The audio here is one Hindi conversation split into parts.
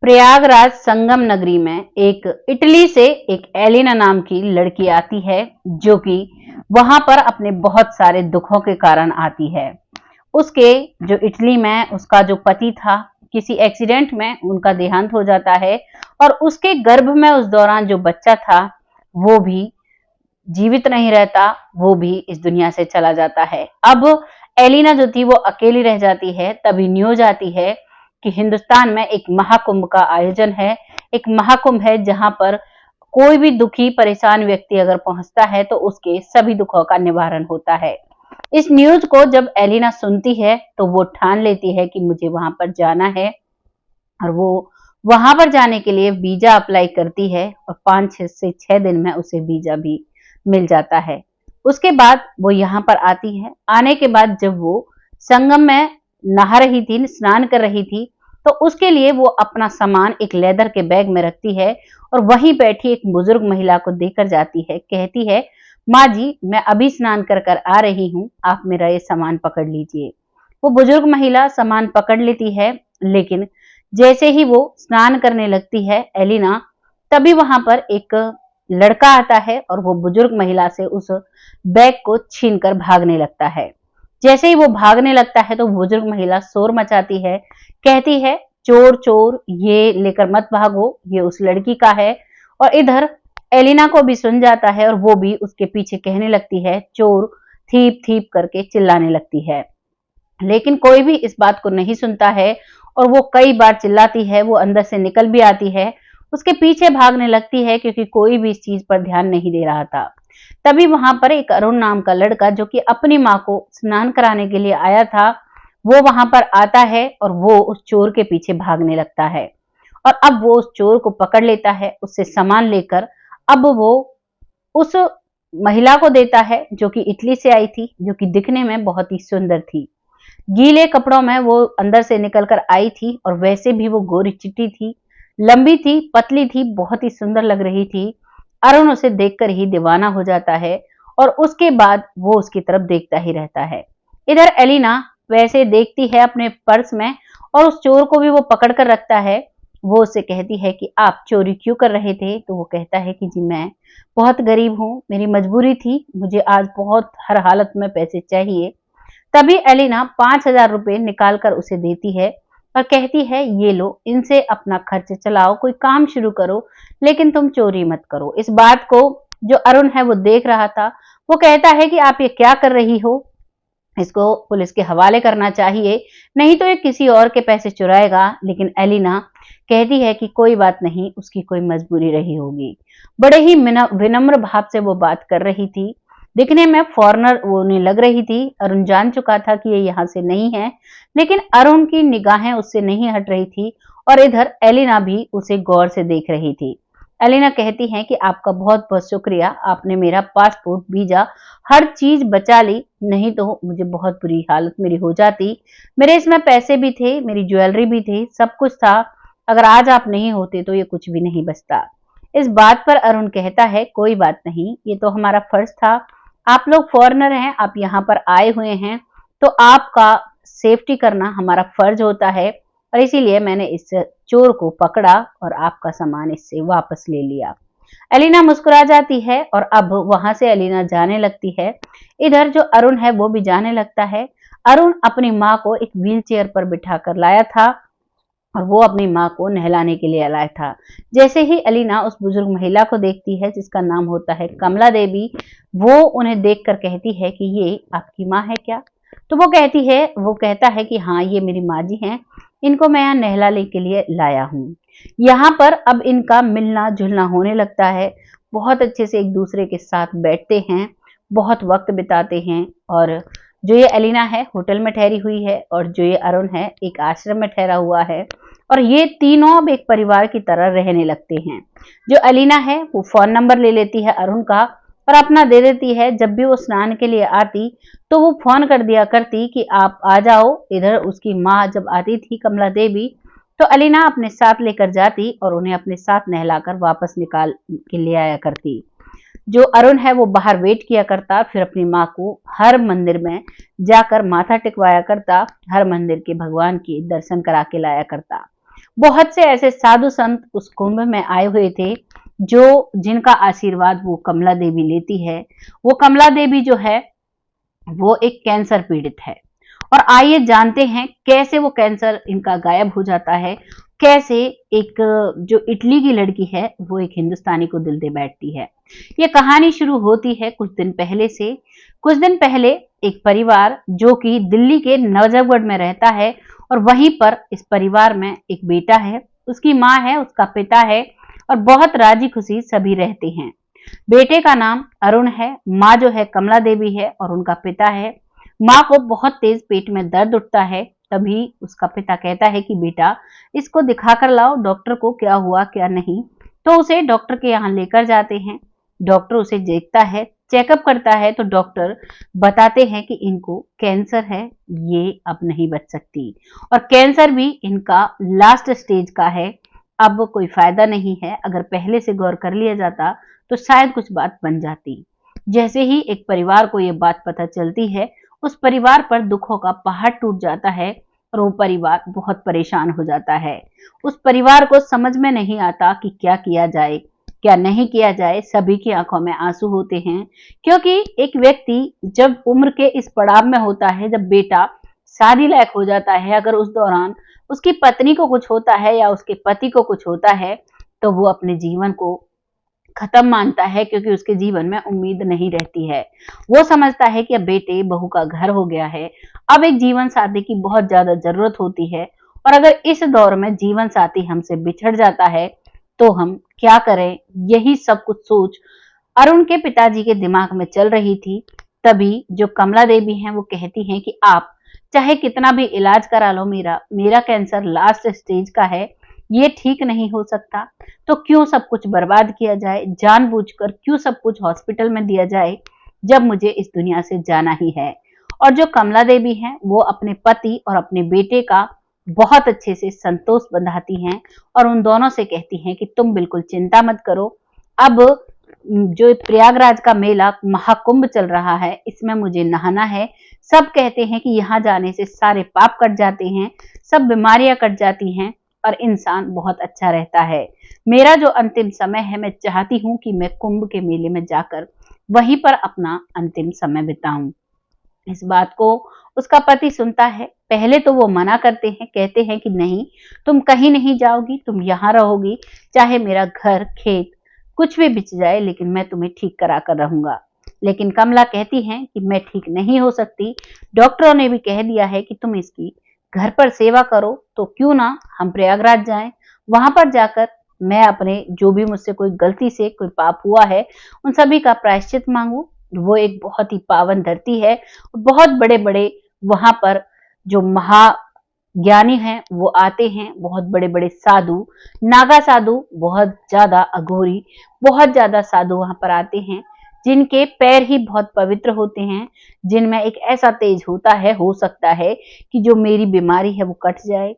प्रयागराज संगम नगरी में एक इटली से एक एलिना नाम की लड़की आती है, जो कि वहां पर अपने बहुत सारे दुखों के कारण आती है। उसके जो इटली में उसका जो पति था, किसी एक्सीडेंट में उनका देहांत हो जाता है और उसके गर्भ में उस दौरान जो बच्चा था वो भी जीवित नहीं रहता, वो भी इस दुनिया से चला जाता है। अब एलिना जो थी वो अकेली रह जाती है। तभी न्यूज आती है कि हिंदुस्तान में एक महाकुंभ का आयोजन है। एक महाकुंभ है जहां पर कोई भी दुखी परेशान व्यक्ति अगर पहुंचता है तो उसके सभी दुखों का निवारण होता है। इस न्यूज को जब एलिना सुनती है तो वो ठान लेती है कि मुझे वहां पर जाना है और वो वहां पर जाने के लिए वीजा अप्लाई करती है और 5 से 6 दिन में उसे वीजा भी मिल जाता है। उसके बाद वो यहाँ पर आती है। आने के बाद जब वो संगम में नहा रही थी, स्नान कर रही थी, तो उसके लिए वो अपना सामान एक लेदर के बैग में रखती है और वहीं बैठी एक बुजुर्ग महिला को देकर जाती है। कहती है, माँ जी, मैं अभी स्नान कर कर आ रही हूँ, आप मेरा ये सामान पकड़ लीजिए। वो बुजुर्ग महिला सामान पकड़ लेती है, लेकिन जैसे ही वो स्नान करने लगती है एलिना, तभी वहां पर एक लड़का आता है और वो बुजुर्ग महिला से उस बैग को छीनकर भागने लगता है। जैसे ही वो भागने लगता है तो बुजुर्ग महिला शोर मचाती है, कहती है, चोर चोर, ये लेकर मत भागो, ये उस लड़की का है। और इधर एलिना को भी सुन जाता है और वो भी उसके पीछे कहने लगती है, चोर, थीप थीप करके चिल्लाने लगती है। लेकिन कोई भी इस बात को नहीं सुनता है और वो कई बार चिल्लाती है, वो अंदर से निकल भी आती है, उसके पीछे भागने लगती है क्योंकि कोई भी इस चीज पर ध्यान नहीं दे रहा था। तभी वहां पर एक अरुण नाम का लड़का, जो कि अपनी माँ को स्नान कराने के लिए आया था, वो वहां पर आता है और वो उस चोर के पीछे भागने लगता है। और अब वो उस चोर को पकड़ लेता है, उससे सामान लेकर अब वो उस महिला को देता है, जो कि इटली से आई थी, जो कि दिखने में बहुत ही सुंदर थी। गीले कपड़ों में वो अंदर से निकल कर आई थी और वैसे भी वो गोरी चिट्टी थी, लंबी थी, पतली थी, बहुत ही सुंदर लग रही थी। अरुण उसे देखकर ही दीवाना हो जाता है और उसके बाद वो उसकी तरफ देखता ही रहता है। इधर एलिना वैसे देखती है अपने पर्स में और उस चोर को भी वो पकड़ कर रखता है। वो उससे कहती है कि आप चोरी क्यों कर रहे थे? तो वो कहता है कि जी मैं बहुत गरीब हूँ, मेरी मजबूरी थी, मुझे आज बहुत हर हालत में पैसे चाहिए। तभी एलिना 5,000 रुपए निकाल कर उसे देती है और कहती है, ये लो, इनसे अपना खर्च चलाओ, कोई काम शुरू करो, लेकिन तुम चोरी मत करो। इस बात को जो अरुण है वो देख रहा था। वो कहता है कि आप ये क्या कर रही हो, इसको पुलिस के हवाले करना चाहिए, नहीं तो ये किसी और के पैसे चुराएगा। लेकिन एलिना कहती है कि कोई बात नहीं, उसकी कोई मजबूरी रही होगी। बड़े ही विनम्र भाव से वो बात कर रही थी। दिखने में फॉरेनर वो उन्हें लग रही थी। अरुण जान चुका था कि ये यहाँ से नहीं है, लेकिन अरुण की निगाहें उससे नहीं हट रही थी और इधर एलिना भी उसे गौर से देख रही थी। एलिना कहती है कि आपका बहुत बहुत शुक्रिया, आपने मेरा पासपोर्ट, वीजा, हर चीज बचा ली, नहीं तो मुझे बहुत बुरी हालत मेरी हो जाती। मेरे इसमें पैसे भी थे, मेरी ज्वेलरी भी थी, सब कुछ था। अगर आज आप नहीं होते तो ये कुछ भी नहीं बचता। इस बात पर अरुण कहता है, कोई बात नहीं, ये तो हमारा फर्ज था। आप लोग फॉरेनर हैं, आप यहाँ पर आए हुए हैं, तो आपका सेफ्टी करना हमारा फर्ज होता है और इसीलिए मैंने इस चोर को पकड़ा और आपका सामान इससे वापस ले लिया। एलिना मुस्कुरा जाती है और अब वहां से एलिना जाने लगती है। इधर जो अरुण है वो भी जाने लगता है। अरुण अपनी माँ को एक व्हील चेयर पर बिठा कर लाया था और वो अपनी माँ को नहलाने के लिए लाया था। जैसे ही एलिना उस बुजुर्ग महिला को देखती है, जिसका नाम होता है कमला देवी, वो उन्हें देखकर कहती है कि ये आपकी माँ है क्या? तो वो कहता है कि हाँ, ये मेरी माँ जी हैं, इनको मैं यहाँ नहलाने के लिए लाया हूँ। यहाँ पर अब इनका मिलना जुलना होने लगता है। बहुत अच्छे से एक दूसरे के साथ बैठते हैं, बहुत वक्त बिताते हैं। और जो ये एलिना है होटल में ठहरी हुई है और जो ये अरुण है एक आश्रम में ठहरा हुआ है और ये तीनों अब एक परिवार की तरह रहने लगते हैं। जो एलिना है वो फोन नंबर ले लेती है अरुण का और अपना दे देती है। जब भी वो स्नान के लिए आती तो वो फोन कर दिया करती कि आप आ जाओ। इधर उसकी माँ जब आती थी कमला देवी, तो एलिना अपने साथ लेकर जाती और उन्हें अपने साथ नहलाकर वापस निकाल के ले आया करती। जो अरुण है वो बाहर वेट किया करता, फिर अपनी माँ को हर मंदिर में जाकर माथा टिकवाया करता, हर मंदिर के भगवान के दर्शन करा के लाया करता। बहुत से ऐसे साधु संत उस कुंभ में आए हुए थे जो जिनका आशीर्वाद वो कमला देवी लेती है। वो कमला देवी जो है वो एक कैंसर पीड़ित है। और आइए जानते हैं कैसे वो कैंसर इनका गायब हो जाता है, कैसे एक जो इटली की लड़की है वो एक हिंदुस्तानी को दिल दे बैठती है। ये कहानी शुरू होती है कुछ दिन पहले से। कुछ दिन पहले एक परिवार जो कि दिल्ली के नजफगढ़ में रहता है और वहीं पर इस परिवार में एक बेटा है, उसकी माँ है, उसका पिता है और बहुत राजी खुशी सभी रहते हैं। बेटे का नाम अरुण है, माँ जो है कमला देवी है और उनका पिता है। माँ को बहुत तेज पेट में दर्द उठता है। तभी उसका पिता कहता है कि बेटा इसको दिखा कर लाओ डॉक्टर को, क्या हुआ क्या नहीं। तो उसे डॉक्टर के यहाँ लेकर जाते हैं। डॉक्टर उसे देखता है, चेकअप करता है तो डॉक्टर बताते हैं कि इनको कैंसर है, ये अब नहीं बच सकती और कैंसर भी इनका लास्ट स्टेज का है। अब कोई फायदा नहीं है, अगर पहले से गौर कर लिया जाता तो शायद कुछ बात बन जाती। जैसे ही एक परिवार को ये बात पता चलती है, उस परिवार पर दुखों का पहाड़ टूट जाता है और वो परिवार बहुत परेशान हो जाता है। उस परिवार को समझ में नहीं आता कि क्या किया जाए, क्या नहीं किया जाए। सभी की आंखों में आंसू होते हैं क्योंकि एक व्यक्ति जब उम्र के इस पड़ाव में होता है, जब बेटा शादी लायक हो जाता है, अगर उस दौरान उसकी पत्नी को कुछ होता है या उसके पति को कुछ होता है तो वो अपने जीवन को खत्म मानता है क्योंकि उसके जीवन में उम्मीद नहीं रहती है। वो समझता है कि अब बेटे बहू का घर हो गया है, अब एक जीवन साथी की बहुत ज्यादा जरूरत होती है और अगर इस दौर में जीवन साथी हमसे बिछड़ जाता है तो हम क्या करें। यही सब कुछ सोच अरुण के पिताजी के दिमाग में चल रही थी। तभी जो कमला देवी हैं वो कहती हैं कि आप चाहे कितना भी इलाज करा लो, मेरा कैंसर लास्ट स्टेज का है, ये ठीक नहीं हो सकता। तो क्यों सब कुछ बर्बाद किया जाए, जानबूझकर क्यों सब कुछ हॉस्पिटल में दिया जाए जब मुझे इस दुनिया से जाना ही है। और जो कमला देवी हैं वो अपने पति और अपने बेटे का बहुत अच्छे से संतोष बंधाती हैं और उन दोनों से कहती हैं कि तुम बिल्कुल चिंता मत करो। अब जो प्रयागराज का मेला महाकुंभ चल रहा है, इसमें मुझे नहाना है। सब कहते हैं कि यहाँ जाने से सारे पाप कट जाते हैं, सब बीमारियां कट जाती हैं और इंसान बहुत अच्छा रहता है। मेरा जो अंतिम समय है, मैं चाहती हूँ कि मैं कुंभ के मेले में जाकर वहीं पर अपना अंतिम समय बिताऊं। इस बात को उसका पति सुनता है। पहले तो वो मना करते हैं, कहते हैं कि नहीं, तुम कहीं नहीं जाओगी, तुम यहाँ रहोगी, चाहे मेरा घर खेत कुछ भी बिछ जाए लेकिन मैं तुम्हें ठीक करा कर रहूंगा। लेकिन कमला कहती हैं कि मैं ठीक नहीं हो सकती, डॉक्टरों ने भी कह दिया है कि तुम इसकी घर पर सेवा करो, तो क्यों ना हम प्रयागराज जाएं, वहां पर जाकर मैं अपने जो भी मुझसे कोई गलती से कोई पाप हुआ है उन सभी का प्रायश्चित मांगू। वो एक बहुत ही पावन धरती है, बहुत बड़े बड़े वहां पर जो महाज्ञानी हैं वो आते हैं, बहुत बड़े बड़े साधु, नागा साधु, बहुत ज्यादा अघोरी, बहुत ज्यादा साधु वहां पर आते हैं जिनके पैर ही बहुत पवित्र होते हैं, जिनमें एक ऐसा तेज होता है, हो सकता है कि जो मेरी बीमारी है वो कट जाए।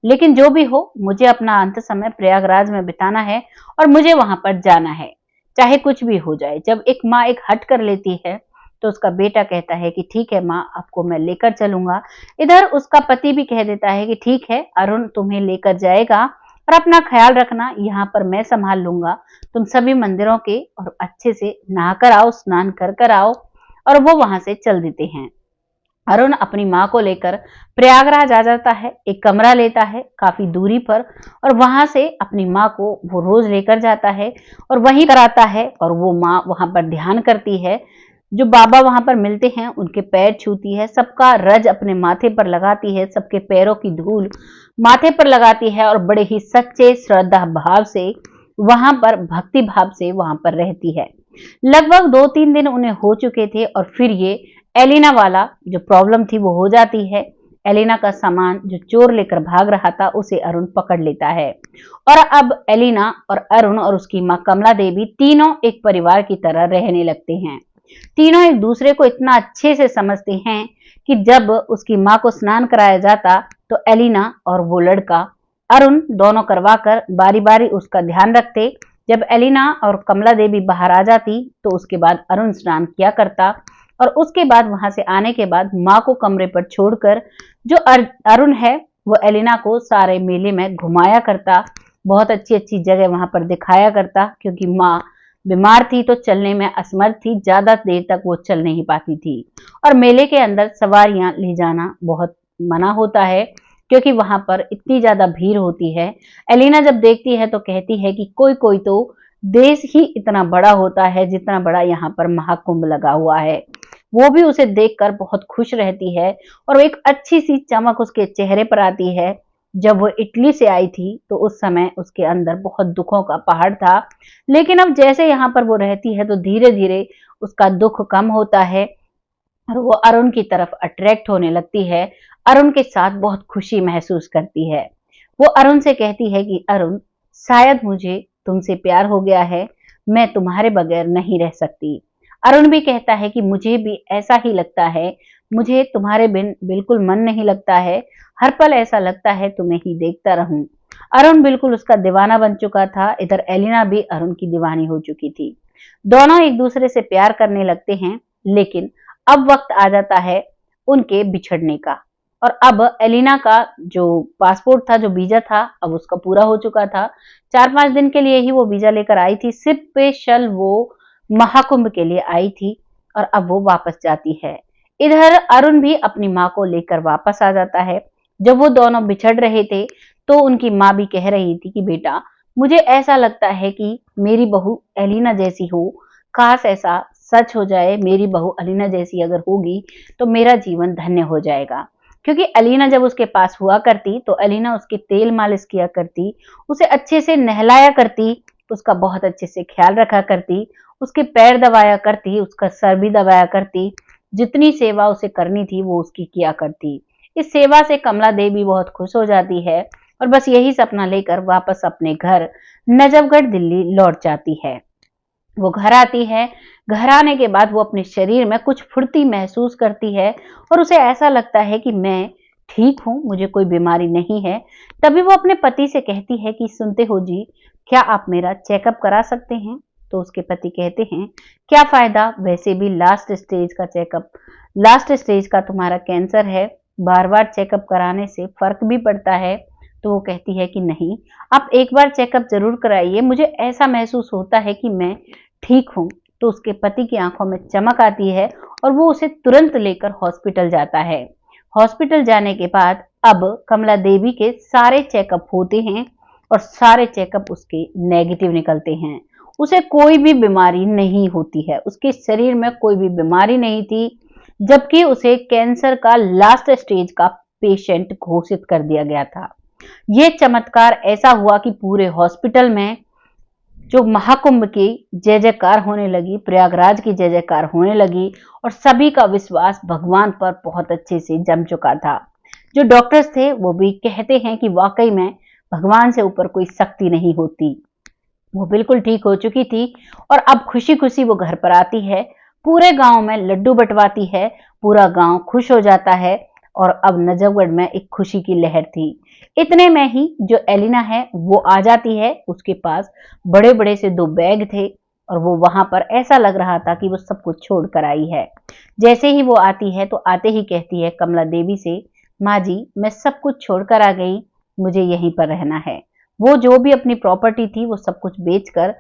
लेकिन जो भी हो, मुझे अपना अंत समय प्रयागराज में बिताना है और मुझे वहां पर जाना है, चाहे कुछ भी हो जाए। जब एक माँ एक हट कर लेती है तो उसका बेटा कहता है कि ठीक है माँ, आपको मैं लेकर चलूंगा। इधर उसका पति भी कह देता है कि ठीक है, अरुण तुम्हें लेकर जाएगा और अपना ख्याल रखना, यहाँ पर मैं संभाल लूंगा। तुम सभी मंदिरों के और अच्छे से नहाकर आओ, स्नान कर कर आओ। और वो वहां से चल देते हैं। अरुण अपनी माँ को लेकर प्रयागराज आ जाता है, एक कमरा लेता है काफी दूरी पर और वहां से अपनी माँ को वो रोज लेकर जाता है और वहीं कराता है और वो माँ वहां पर ध्यान करती है। जो बाबा वहां पर मिलते हैं उनके पैर छूती है, सबका रज अपने माथे पर लगाती है, सबके पैरों की धूल माथे पर लगाती है और बड़े ही सच्चे श्रद्धा भाव से वहां पर भक्ति भाव से वहां पर रहती है। लगभग 2-3 दिन उन्हें हो चुके थे और फिर ये एलिना वाला जो प्रॉब्लम थी वो हो जाती है। एलिना का सामान जो चोर लेकर भाग रहा था उसे अरुण पकड़ लेता है और अब एलिना और अरुण और उसकी माँ कमला देवी तीनों एक परिवार की तरह रहने लगते हैं। तीनों एक दूसरे को इतना अच्छे से समझते हैं कि जब उसकी माँ को स्नान कराया जाता तो एलिना और वो लड़का अरुण दोनों करवाकर बारी बारी उसका ध्यान रखते। जब एलिना और कमला देवी बाहर आ जाती तो उसके बाद अरुण स्नान किया करता और उसके बाद वहां से आने के बाद माँ को कमरे पर छोड़कर जो अरुण है वो एलिना को सारे मेले में घुमाया करता, बहुत अच्छी अच्छी जगह वहां पर दिखाया करता, क्योंकि माँ बीमार थी तो चलने में असमर्थ थी, ज्यादा देर तक वो चल नहीं पाती थी। और मेले के अंदर सवारियां ले जाना बहुत मना होता है, क्योंकि वहां पर इतनी ज्यादा भीड़ होती है। एलिना जब देखती है तो कहती है कि कोई कोई तो देश ही इतना बड़ा होता है जितना बड़ा यहाँ पर महाकुंभ लगा हुआ है। वो भी उसे देखकर बहुत खुश रहती है और एक अच्छी सी चमक उसके चेहरे पर आती है। जब वो इटली से आई थी तो उस समय उसके अंदर बहुत दुखों का पहाड़ था, लेकिन अब जैसे यहाँ पर वो रहती है तो धीरे धीरे उसका दुख कम होता है और वो अरुण की तरफ अट्रैक्ट होने लगती है। अरुण के साथ बहुत खुशी महसूस करती है। वो अरुण से कहती है कि अरुण, शायद मुझे तुमसे प्यार हो गया है, मैं तुम्हारे बगैर नहीं रह सकती। अरुण भी कहता है कि मुझे भी ऐसा ही लगता है, मुझे तुम्हारे बिन बिल्कुल मन नहीं लगता है, हर पल ऐसा लगता है तुम्हें ही देखता रहूं। अरुण बिल्कुल उसका दीवाना बन चुका था। इधर एलिना भी अरुण की दीवानी हो चुकी थी। दोनों एक दूसरे से प्यार करने लगते हैं, लेकिन अब वक्त आ जाता है उनके बिछड़ने का। और अब एलिना का जो पासपोर्ट था, जो वीजा था, अब उसका पूरा हो चुका था। 4-5 दिन के लिए ही वो वीजा लेकर आई थी, स्पेशल वो महाकुंभ के लिए आई थी, और अब वो वापस जाती है। इधर अरुण भी अपनी माँ को लेकर वापस आ जाता है। जब वो दोनों बिछड़ रहे थे तो उनकी माँ भी कह रही थी कि बेटा, मुझे ऐसा लगता है कि मेरी बहू एलिना जैसी हो, काश ऐसा सच हो जाए, मेरी बहू अलीना जैसी अगर होगी तो मेरा जीवन धन्य हो जाएगा। क्योंकि अलीना जब उसके पास हुआ करती तो अलीना उसकी तेल मालिश किया करती, उसे अच्छे से नहलाया करती, उसका बहुत अच्छे से ख्याल रखा करती, उसके पैर दबाया करती, उसका सर भी दबाया करती, जितनी सेवा उसे करनी थी वो उसकी किया करती। इस सेवा से कमला देवी बहुत खुश हो जाती है और बस यही सपना लेकर वापस अपने घर नजफगढ़ दिल्ली लौट जाती है। वो घर आती है। घर आने के बाद वो अपने शरीर में कुछ फुर्ती महसूस करती है और उसे ऐसा लगता है कि मैं ठीक हूं, मुझे कोई बीमारी नहीं है। तभी वो अपने पति से कहती है कि सुनते हो जी, क्या आप मेरा चेकअप करा सकते हैं? तो उसके पति कहते हैं, क्या फायदा, वैसे भी लास्ट स्टेज का चेकअप, लास्ट स्टेज का तुम्हारा कैंसर है, बार बार चेकअप कराने से फर्क भी पड़ता है। तो वो कहती है कि नहीं, आप एक बार चेकअप जरूर कराइए, मुझे ऐसा महसूस होता है कि मैं ठीक हूं। तो उसके पति की आंखों में चमक आती है और वो उसे तुरंत लेकर हॉस्पिटल जाता है। हॉस्पिटल जाने के बाद अब कमला देवी के सारे चेकअप होते हैं और सारे चेकअप उसके नेगेटिव निकलते हैं। उसे कोई भी बीमारी नहीं होती है, उसके शरीर में कोई भी बीमारी नहीं थी, जबकि उसे कैंसर का लास्ट स्टेज का पेशेंट घोषित कर दिया गया था। ये चमत्कार ऐसा हुआ कि पूरे हॉस्पिटल में जो महाकुंभ की जय जयकार होने लगी, प्रयागराज की जय जयकार होने लगी और सभी का विश्वास भगवान पर बहुत अच्छे से जम चुका था। जो डॉक्टर्स थे वो भी कहते हैं कि वाकई में भगवान से ऊपर कोई शक्ति नहीं होती। वो बिल्कुल ठीक हो चुकी थी और अब खुशी खुशी वो घर पर आती है, पूरे गांव में लड्डू बंटवाती है, पूरा गांव खुश हो जाता है और अब नजफगढ़ में एक खुशी की लहर थी। इतने में ही जो एलिना है वो आ जाती है। उसके पास बड़े बड़े से 2 बैग थे और वो वहां पर ऐसा लग रहा था कि वो सब कुछ छोड़ कर आई है। जैसे ही वो आती है तो आते ही कहती है कमला देवी से, माँ जी, मैं सब कुछ छोड़कर आ गई, मुझे यहीं पर रहना है। वो जो भी अपनी प्रॉपर्टी थी वो सब कुछ बेचकर,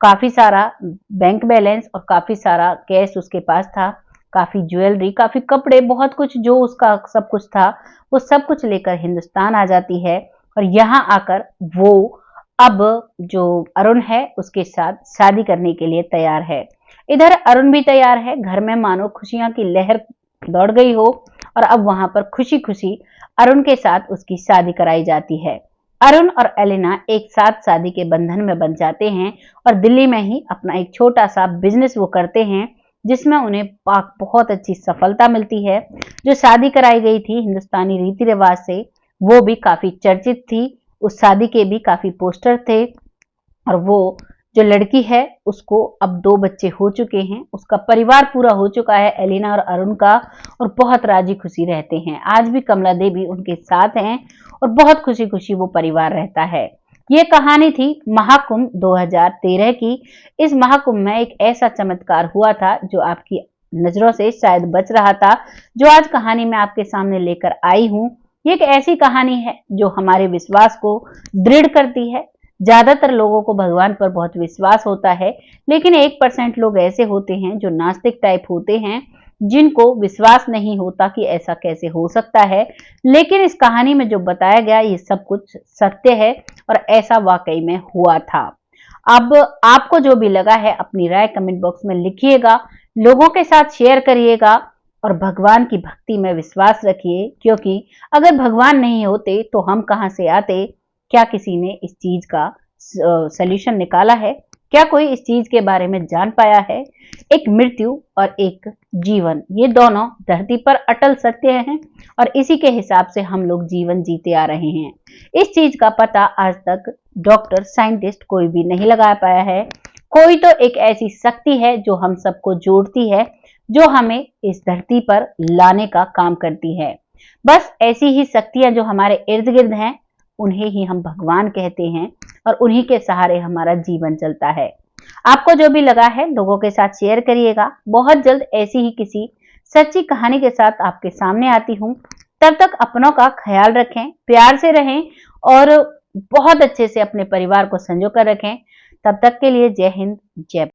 काफी सारा बैंक बैलेंस और काफी सारा कैश उसके पास था, काफी ज्वेलरी, काफी कपड़े, बहुत कुछ जो उसका सब कुछ था वो सब कुछ लेकर हिंदुस्तान आ जाती है। और यहाँ आकर वो अब जो अरुण है उसके साथ शादी करने के लिए तैयार है। इधर अरुण भी तैयार है। घर में मानो खुशियां की लहर दौड़ गई हो और अब वहां पर खुशी खुशी अरुण के साथ उसकी शादी कराई जाती है। अरुण और एलिना एक साथ शादी के बंधन में बंध जाते हैं और दिल्ली में ही अपना एक छोटा सा बिजनेस वो करते हैं, जिसमें उन्हें बहुत अच्छी सफलता मिलती है। जो शादी कराई गई थी हिंदुस्तानी रीति रिवाज से वो भी काफी चर्चित थी। उस शादी के भी काफी पोस्टर थे और वो जो लड़की है उसको अब 2 बच्चे हो चुके हैं, उसका परिवार पूरा हो चुका है एलिना और अरुण का, और बहुत राजी खुशी रहते हैं। आज भी कमला देवी उनके साथ हैं और बहुत खुशी खुशी वो परिवार रहता है। ये कहानी थी महाकुंभ 2013 की। इस महाकुंभ में एक ऐसा चमत्कार हुआ था जो आपकी नजरों से शायद बच रहा था, जो आज कहानी में आपके सामने लेकर आई हूं। ये एक ऐसी कहानी है जो हमारे विश्वास को दृढ़ करती है। ज्यादातर लोगों को भगवान पर बहुत विश्वास होता है, लेकिन 1% लोग ऐसे होते हैं जो नास्तिक टाइप होते हैं, जिनको विश्वास नहीं होता कि ऐसा कैसे हो सकता है। लेकिन इस कहानी में जो बताया गया ये सब कुछ सत्य है और ऐसा वाकई में हुआ था। अब आपको जो भी लगा है अपनी राय कमेंट बॉक्स में लिखिएगा, लोगों के साथ शेयर करिएगा और भगवान की भक्ति में विश्वास रखिए, क्योंकि अगर भगवान नहीं होते तो हम कहां से आते। क्या किसी ने इस चीज का सॉल्यूशन निकाला है? क्या कोई इस चीज के बारे में जान पाया है? एक मृत्यु और एक जीवन, ये दोनों धरती पर अटल सत्य हैं और इसी के हिसाब से हम लोग जीवन जीते आ रहे हैं। इस चीज का पता आज तक डॉक्टर, साइंटिस्ट कोई भी नहीं लगा पाया है। कोई तो एक ऐसी शक्ति है जो हम सबको जोड़ती है, जो हमें इस धरती पर लाने का काम करती है। बस ऐसी ही शक्तियां जो हमारे इर्द गिर्द हैं, उन्हें ही हम भगवान कहते हैं और उन्हीं के सहारे हमारा जीवन चलता है। आपको जो भी लगा है लोगों के साथ शेयर करिएगा। बहुत जल्द ऐसी ही किसी सच्ची कहानी के साथ आपके सामने आती हूँ। तब तक अपनों का ख्याल रखें, प्यार से रहें और बहुत अच्छे से अपने परिवार को संजो कर रखें। तब तक के लिए जय हिंद, जय भारत।